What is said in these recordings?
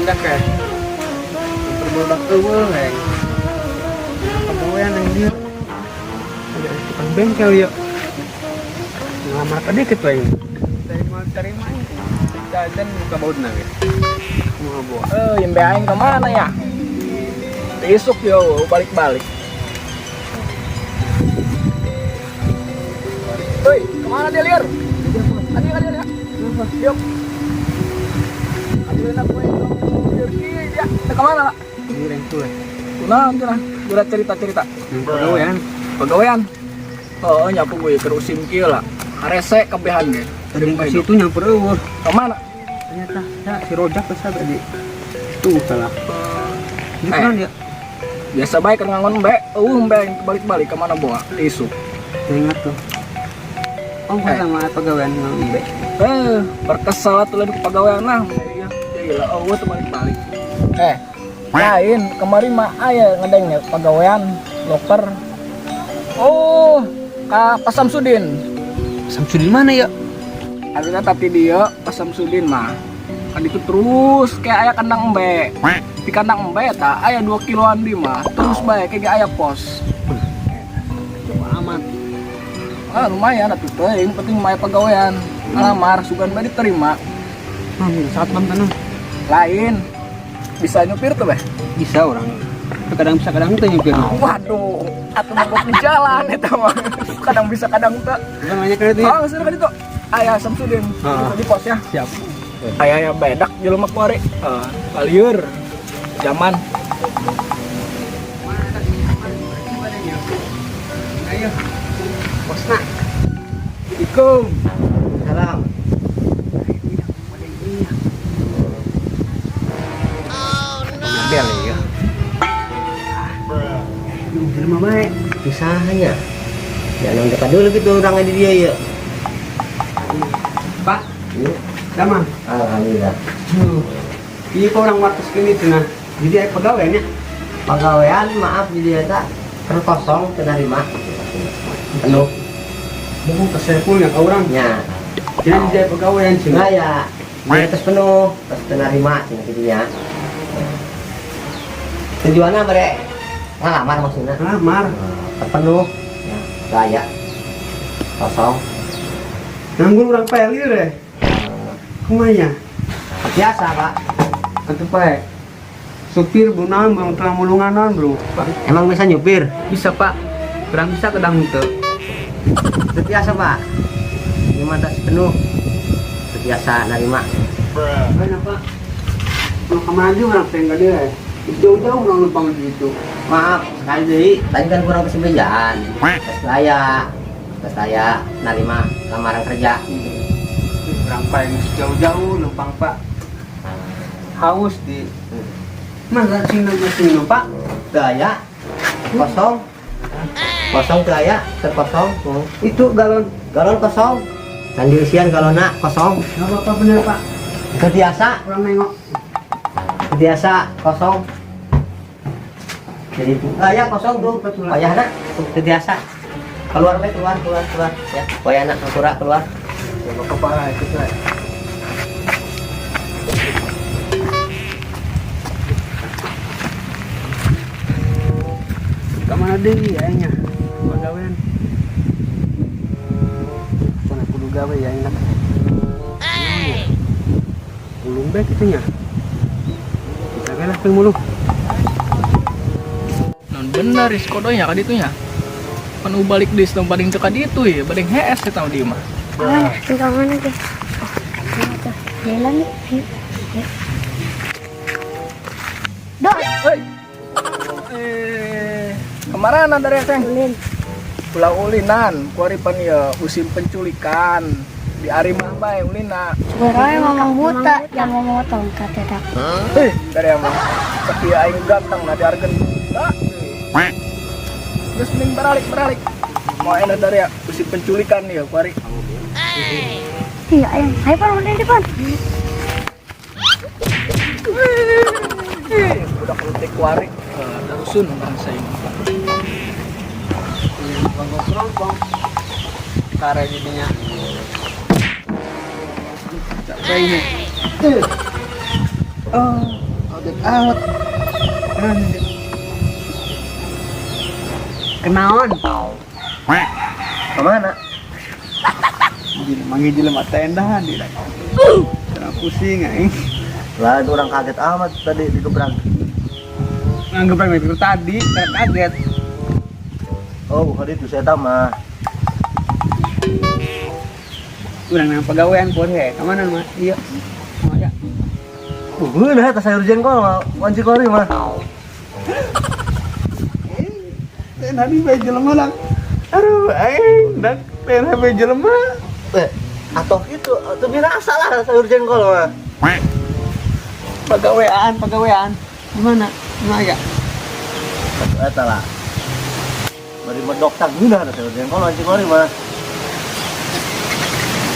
dah kayak berbudak eueuh heng. Pegawaian yang dia ada di tukang bengkel ya. Ngelamar tadi gitu ya. Dari mau terima ini. Jajan buka bautna ge. Mau bawa. Yang aing kemana ya? Besok yo balik-balik. Woi, kemana dia liar? Tadi kan dia. Yuk. Ambilin aku itu. Dia kemana lah? Giring tuh. Tunang. Udah cerita. Pegawaian. Pegawaian. Oh, nyapu gue kerusim kieu lah. Arese kebehan ge. Tadi ke situ nyamper eueuh. Kemana? Ternyata ya si Rojak bisa tadi. Tuh salah. Di mana dia? Biasa baik kan ngangon mbe. Mbe balik-balik kemana bawa? Isu. Ingat tuh. Oh, sama pegawaian ngombe. Berkesal tuh lagi pegawaian lah. Iya, gila. Oh, tuh balik-balik. Lain kemarin mah aya ngedeng pegawaian loker. Oh, Pak Samsudin. Samsudin mana ya? Akhirnya tapi dia Pak Samsudin mah kan itu terus kayak aya kandang embe. Di kandang embe tak aya 2 kiloan di mah terus bae kayak aya pos. Coba aman. Lumayan atuh teh, yang penting mah pegawaian. Ngelamar sugan bae diterima. Saat tenang. Lain bisa nyupir tuh beh. Bisa orang. Kadang bisa kadang teu nyupir. Waduh, atuh mogok di jalan eta mah. Kadang bisa kadang teu. Udah nanya ke itu. Ah, seueur ka ditu. Aya Samsudin di pos ya. Siap. Aya bedak jelema kuari. Kalieur. Zaman. Ayo. Bosna. Assalamualaikum. Salam. Bel ya. Di rumah baik. Pisahnya. Jangan dekat dulu gitu orangnya di dia ya. Pak, Yuk. sama. Alhamdulillah. Iya kok orang wates kini tuh nah. Jadi ada pegawainya. Pegawaian maaf di dia tak terkosong penerima. Penuh. Bukan kesepulnya ke orangnya. Ya. Jadi dia pegawaian sih. Enggak ya. Dia terus penuh, terus penerima sini jadinya. Tujuannya mereka ngelamar maksudnya. Ngelamar. Terpenuh. Ya, layak. Kosong. Nganggur orang pelir deh. Kumanya. Biasa pak. Atau pak. Supir bunang belum telah mulunganan bro. Emang bisa nyupir? Bisa pak. Kurang bisa kadang itu. Biasa pak. Cuma tas penuh. Biasa nerima. Banyak pak. Kalau kemana orang tengah dia. Jauh-jauh orang numpang gitu. Maaf sekali deh. Tadi kan kurang kesempatan. Tes saya nerima lamaran kerja. Berapa yang jauh-jauh numpang pak. Haus di. Masa sini pak. Daya kosong. Kosong daya terkosong. Itu galon. Galon kosong. Sambil siang galona kosong. Gak apa-apa bener pak. Terbiasa. Orang nengok. Terbiasa kosong. Jadi daya kosong tuh. Payah nak. Terbiasa. Keluar baik keluar. Ya. Payah nak keluar. Gak apa-apa lah itu saya. Kemana deh ayahnya? Pegawaian. Sana kudu gawe ya enak. Ulung baik itunya. Kita kalah pemuluh. Non bener iskodonya ka ditu nya. Pan balik di tempat paling teu ka ditu ya, badeng HS eta di mah. Tinggal mana deh? Oh, jalan nih. Dok, Kemana dari Teng? ulin. Pulau ulinan, kuaripan ya musim penculikan. Di ari mah bae ulina. Sebenarnya ngomong buta, yang ngomong tongkat ya dak. Dari mah. Tapi aing ganteng na diarkeun buta. Terus mending beralik. Mau enak dari ya musim penculikan ya kuari. Iya, ayo pan, udah di pan. Udah kelutik kuari. Darusun bangsa ini. Bangkong. Kare jadinya. Capek ini. kaget amat. Kenaon? Kemana? Manggil jelema tenda di dah. Karena pusing aing. Lah itu orang kaget amat tadi digebrak. Nganggep itu tadi karena kaget. Oh bukan itu saya mah. Urang nang pegawaian pun he. Kemana mah? Iya. Oh ya. Nah tas sayur jengkol mah, wanci kori mah. Tenda di bae jelema lang. Aduh, aing dak tenda bae jelema. Atau itu biasa lah sayur jengkol mah. Pegawaian. Gimana? Gimana ya? Eta lah. Bari medok tak guna ada sayur jengkol wanci kori mah.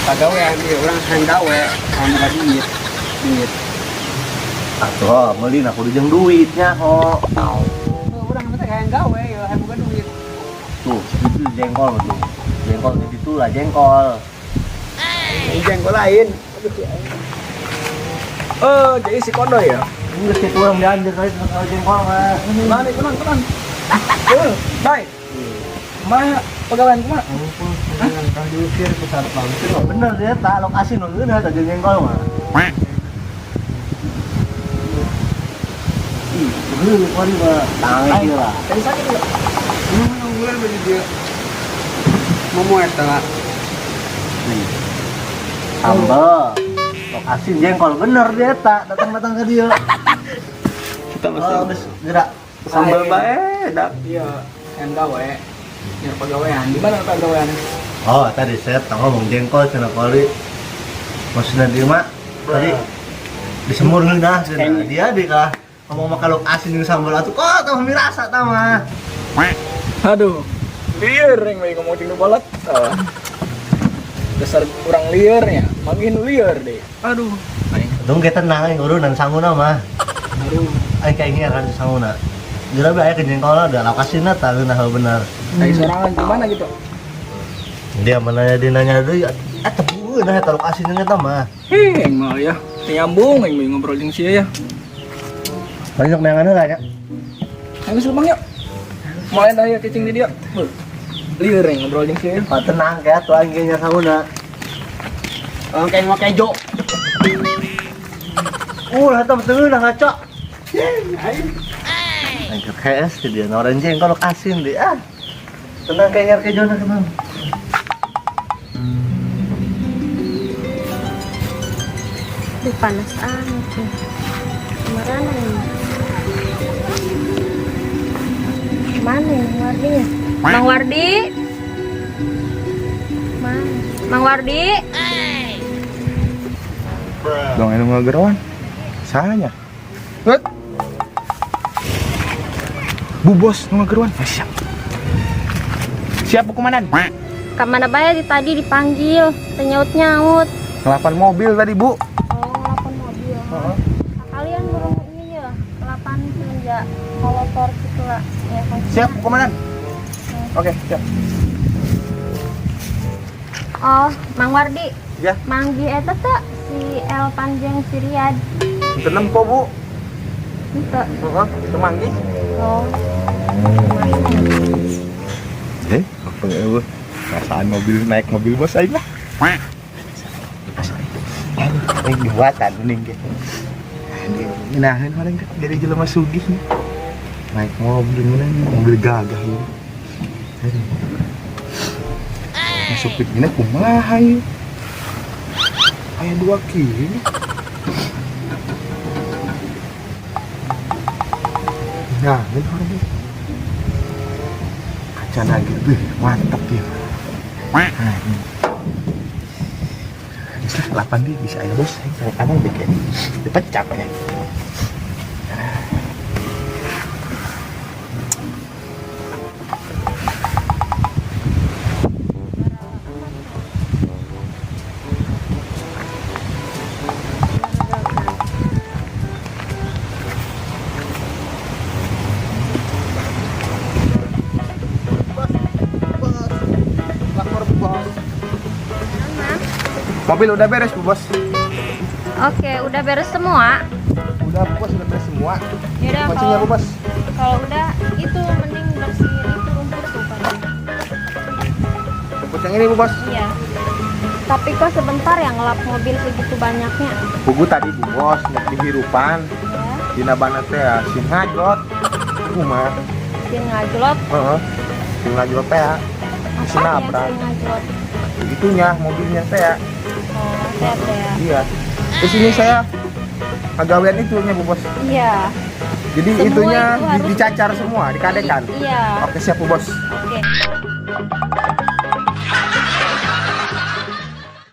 Pegawaian ieu urang handgawe sama duit. Atuh, meuli aku dijeng duitnya ho. Urang mah teh handgawe ya, hayang boga duit. Tuh, itu jengkol tuh. Jengkol di situ lah jengkol. Jengkol lain. Oh, jadi si kodo ya? Geus kitu urang dianjir kali sayur jengkol mah. Mana tenang. Baik. Mana pegawai kumaha? Kalau diusir ke satpam. Bener dia tak lokasi nu geuna teh jengkol mah. Bener kori mah tangan ieu lah. Tadi sakit enggak? Bulan baju dia. Memuat lah. Sambal. Lokasi jengkol bener dia tak datang ke dia. Kita Oh, geus gerak. sambal bae dak. Iya, handgawe. Nyari pegawaian. Di mana pegawaian? Oh, tadi saya ngomong jengkol cenah kali. Maksudnya dia mah tadi disemur ngeunah cenah. Dia di kah ngomong makan lokasi jeung sambal atuh kok tah mirasa tah mah. Aduh. Liar yang mau ngomong tinggal balat. Dasar kurang liarnya. Makin liar deh. Aduh. Dong kita tenang aing urunan sanguna mah. Aduh. Aing kayaknya kan sanguna. Geura bae aya ke jengkolna da lokasina tah geunah bener. Kayak sorangan gimana gitu? Dia menanya dinanya deui eta geunah eta lokasina eta mah. Yang mah ya. Nyambung yang mau ngobrol jeung sia ya. Banyak neangan heula nya. Ayo geus bang yuk. Mulai dah ya cicing di dia. Liar yang ngobrol jeung sia ya. Oh, tenang kayak tuh aing nya sanguna. Orang kayak mau kejo. Eta teu geunah ngaco. Aing ke KS ke dia orang jengkol lokasi di ah. Tenang kayak ke jona kenal. Duh, panas amat nih. Kemana nih? Mana ya Mang Wardi? Mang Wardi? Mana? Mang Wardi? Dong anu ngageroan. Sahanya? Hut. Bu bos nu ngageroan. Siap. Siap Bu komandan. Kemana bae tadi dipanggil, nyaut-nyaut. Ngelapan mobil tadi Bu. Oh, ngelapan mobil. Kalian burung ini ya, ngelapan ya, motor gitu lah. Ya, kan. Siap Bu komandan. Oke, siap. Oh, Mang Wardi. Ya. Manggi eta teh si El Panjang si Riyad. Itu nempo Bu. Itu. Heeh, temanggi. Oh. Apa ya Bu? Perasaan naik mobil bos aja lah. Ini dibuatan nih ge. Inahin paling kan dari jelema sugih nih. Naik mobil gagah ini. Masuk ini kumaha ieu? Aya 2 kilo. Nah, ini orang kaca lagi, mantap dia. Nah, ini. Bisa 8 dia bisa ya bos. Abang bikin dipecah ya. Mobil udah beres Bu bos. Oke, udah beres semua. Udah bos, udah beres semua. Yaudah Pancingnya kalau bos. kalau udah itu mending bersihin itu rumput tuh kan. Rumput yang ini bos. Iya. Tapi kok sebentar ya ngelap mobil segitu banyaknya. Buku tadi bos, di hirupan. Ya. Di nabana teh ya, sim ngajot. Mah. Sin ngajlot. Heeh. Sim ngajot teh ya. Apa ya Sinabrak. sin ngajlot? Begitunya mobilnya teh ya. Oh, lihat ya. Iya. Terus ini saya pegawaian itunya Bu Bos. Iya. Jadi Semua itunya itu harus- dicacar semua, dikadekan. Iya. Oke siap Bu Bos. Oke.